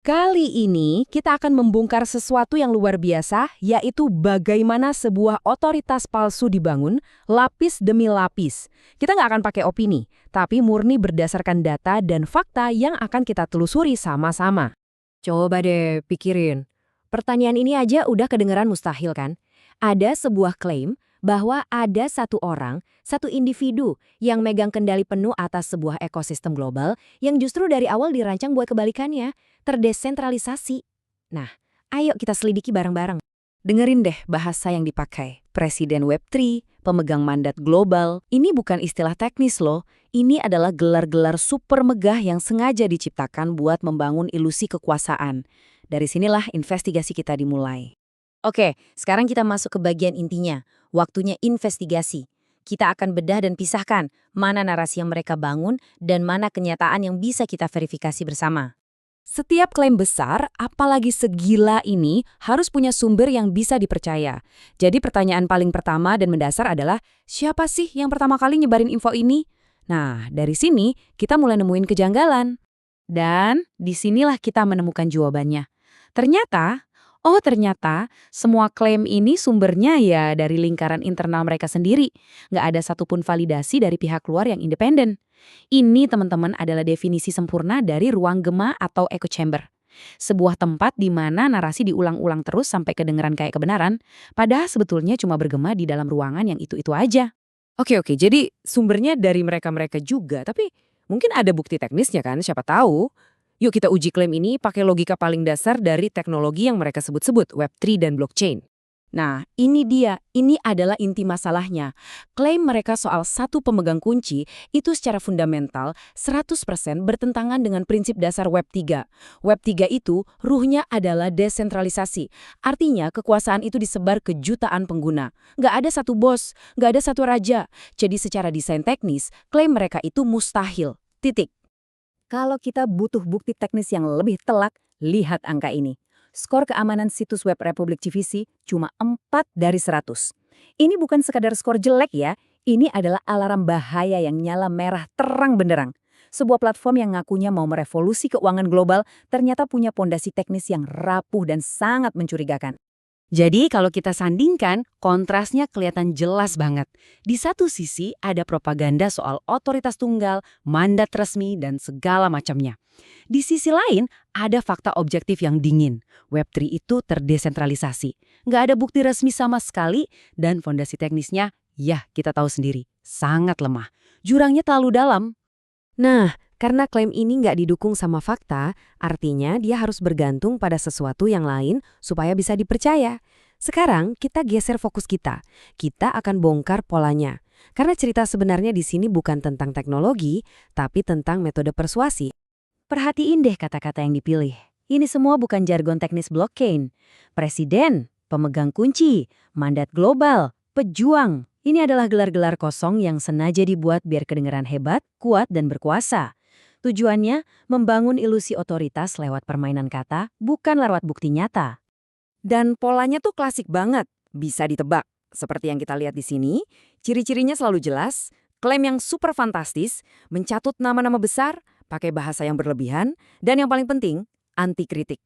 Kali ini kita akan membongkar sesuatu yang luar biasa, yaitu bagaimana sebuah otoritas palsu dibangun lapis demi lapis. Kita nggak akan pakai opini, tapi murni berdasarkan data dan fakta yang akan kita telusuri sama-sama. Coba deh pikirin. Pertanyaan ini aja udah kedengeran mustahil kan? Ada sebuah klaim bahwa ada satu orang, satu individu yang megang kendali penuh atas sebuah ekosistem global yang justru dari awal dirancang buat kebalikannya, terdesentralisasi. Nah, ayo kita selidiki bareng-bareng. Dengerin deh bahasa yang dipakai. Presiden Web3, pemegang mandat global, ini bukan istilah teknis loh. Ini adalah gelar-gelar super megah yang sengaja diciptakan buat membangun ilusi kekuasaan. Dari sinilah investigasi kita dimulai. Oke, sekarang kita masuk ke bagian intinya. Waktunya investigasi. Kita akan bedah dan pisahkan mana narasi yang mereka bangun dan mana kenyataan yang bisa kita verifikasi bersama. Setiap klaim besar, apalagi segila ini, harus punya sumber yang bisa dipercaya. Jadi pertanyaan paling pertama dan mendasar adalah, siapa sih yang pertama kali nyebarin info ini? Nah, dari sini kita mulai nemuin kejanggalan. Dan disinilah kita menemukan jawabannya. Ternyata semua klaim ini sumbernya ya dari lingkaran internal mereka sendiri. Nggak ada satupun validasi dari pihak luar yang independen. Ini teman-teman adalah definisi sempurna dari ruang gema atau echo chamber. Sebuah tempat di mana narasi diulang-ulang terus sampai kedengeran kayak kebenaran, padahal sebetulnya cuma bergema di dalam ruangan yang itu-itu aja. Oke, jadi sumbernya dari mereka-mereka juga, tapi mungkin ada bukti teknisnya kan, siapa tahu. Yuk kita uji klaim ini pakai logika paling dasar dari teknologi yang mereka sebut-sebut, Web3 dan blockchain. Nah, ini dia. Ini adalah inti masalahnya. Klaim mereka soal satu pemegang kunci itu secara fundamental 100% bertentangan dengan prinsip dasar Web3. Web3 itu ruhnya adalah desentralisasi. Artinya kekuasaan itu disebar ke jutaan pengguna. Nggak ada satu bos, nggak ada satu raja. Jadi secara desain teknis, klaim mereka itu mustahil. Titik. Kalau kita butuh bukti teknis yang lebih telak, lihat angka ini. Skor keamanan situs web Republik CVC cuma 4 dari 100. Ini bukan sekadar skor jelek ya, ini adalah alarm bahaya yang nyala merah terang benderang. Sebuah platform yang ngakunya mau merevolusi keuangan global ternyata punya pondasi teknis yang rapuh dan sangat mencurigakan. Jadi kalau kita sandingkan, kontrasnya kelihatan jelas banget. Di satu sisi ada propaganda soal otoritas tunggal, mandat resmi, dan segala macamnya. Di sisi lain, ada fakta objektif yang dingin. Web3 itu terdesentralisasi. Nggak ada bukti resmi sama sekali, dan fondasi teknisnya, ya kita tahu sendiri, sangat lemah. Jurangnya terlalu dalam. Nah, karena klaim ini nggak didukung sama fakta, artinya dia harus bergantung pada sesuatu yang lain supaya bisa dipercaya. Sekarang kita geser fokus kita. Kita akan bongkar polanya. Karena cerita sebenarnya di sini bukan tentang teknologi, tapi tentang metode persuasi. Perhatiin deh kata-kata yang dipilih. Ini semua bukan jargon teknis blockchain. Presiden, pemegang kunci, mandat global, pejuang. Ini adalah gelar-gelar kosong yang sengaja dibuat biar kedengeran hebat, kuat, dan berkuasa. Tujuannya membangun ilusi otoritas lewat permainan kata, bukan lewat bukti nyata. Dan polanya tuh klasik banget, bisa ditebak. Seperti yang kita lihat di sini, ciri-cirinya selalu jelas, klaim yang super fantastis, mencatut nama-nama besar, pakai bahasa yang berlebihan, dan yang paling penting, anti kritik.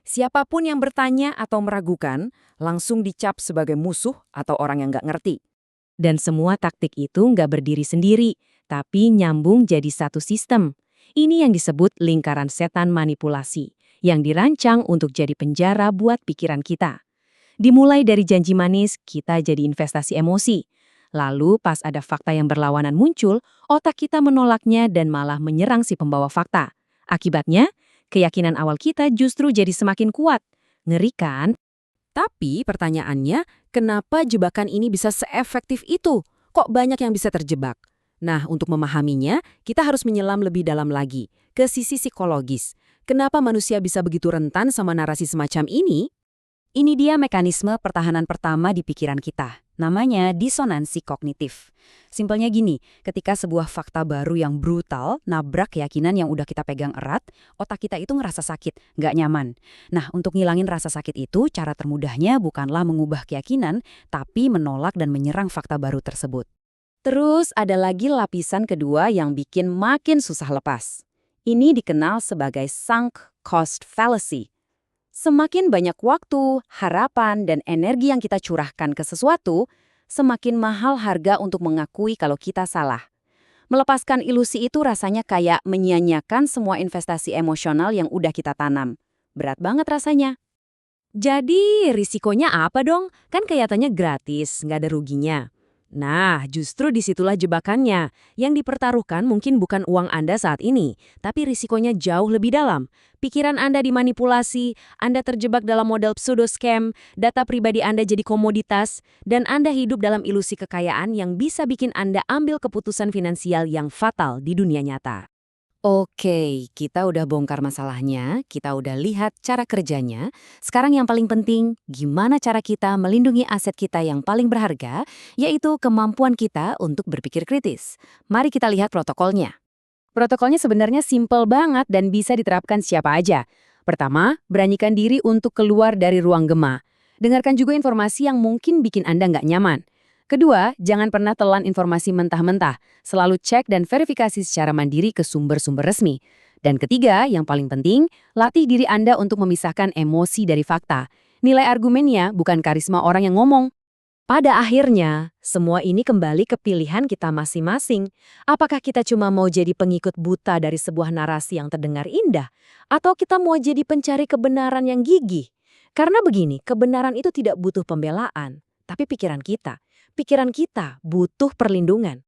Siapapun yang bertanya atau meragukan, langsung dicap sebagai musuh atau orang yang nggak ngerti. Dan semua taktik itu nggak berdiri sendiri, tapi nyambung jadi satu sistem. Ini yang disebut lingkaran setan manipulasi, yang dirancang untuk jadi penjara buat pikiran kita. Dimulai dari janji manis, kita jadi investasi emosi. Lalu pas ada fakta yang berlawanan muncul, otak kita menolaknya dan malah menyerang si pembawa fakta. Akibatnya, keyakinan awal kita justru jadi semakin kuat. Ngeri kan? Tapi pertanyaannya, kenapa jebakan ini bisa seefektif itu? Kok banyak yang bisa terjebak? Nah, untuk memahaminya, kita harus menyelam lebih dalam lagi, ke sisi psikologis. Kenapa manusia bisa begitu rentan sama narasi semacam ini? Ini dia mekanisme pertahanan pertama di pikiran kita. Namanya disonansi kognitif. Simpelnya gini, ketika sebuah fakta baru yang brutal nabrak keyakinan yang udah kita pegang erat, otak kita itu ngerasa sakit, nggak nyaman. Nah, untuk ngilangin rasa sakit itu, cara termudahnya bukanlah mengubah keyakinan, tapi menolak dan menyerang fakta baru tersebut. Terus ada lagi lapisan kedua yang bikin makin susah lepas. Ini dikenal sebagai sunk cost fallacy. Semakin banyak waktu, harapan, dan energi yang kita curahkan ke sesuatu, semakin mahal harga untuk mengakui kalau kita salah. Melepaskan ilusi itu rasanya kayak menyia-nyiakan semua investasi emosional yang udah kita tanam. Berat banget rasanya. Jadi, risikonya apa dong? Kan kelihatannya gratis, nggak ada ruginya. Nah, justru disitulah jebakannya. Yang dipertaruhkan mungkin bukan uang Anda saat ini, tapi risikonya jauh lebih dalam. Pikiran Anda dimanipulasi, Anda terjebak dalam model pseudo-scam, data pribadi Anda jadi komoditas, dan Anda hidup dalam ilusi kekayaan yang bisa bikin Anda ambil keputusan finansial yang fatal di dunia nyata. Oke, kita udah bongkar masalahnya, kita udah lihat cara kerjanya. Sekarang yang paling penting, gimana cara kita melindungi aset kita yang paling berharga, yaitu kemampuan kita untuk berpikir kritis. Mari kita lihat protokolnya. Protokolnya sebenarnya simpel banget dan bisa diterapkan siapa aja. Pertama, beranikan diri untuk keluar dari ruang gema. Dengarkan juga informasi yang mungkin bikin Anda nggak nyaman. Kedua, jangan pernah telan informasi mentah-mentah. Selalu cek dan verifikasi secara mandiri ke sumber-sumber resmi. Dan ketiga, yang paling penting, latih diri Anda untuk memisahkan emosi dari fakta. Nilai argumennya bukan karisma orang yang ngomong. Pada akhirnya, semua ini kembali ke pilihan kita masing-masing. Apakah kita cuma mau jadi pengikut buta dari sebuah narasi yang terdengar indah? Atau kita mau jadi pencari kebenaran yang gigih? Karena begini, kebenaran itu tidak butuh pembelaan, tapi pikiran kita. Pikiran kita butuh perlindungan.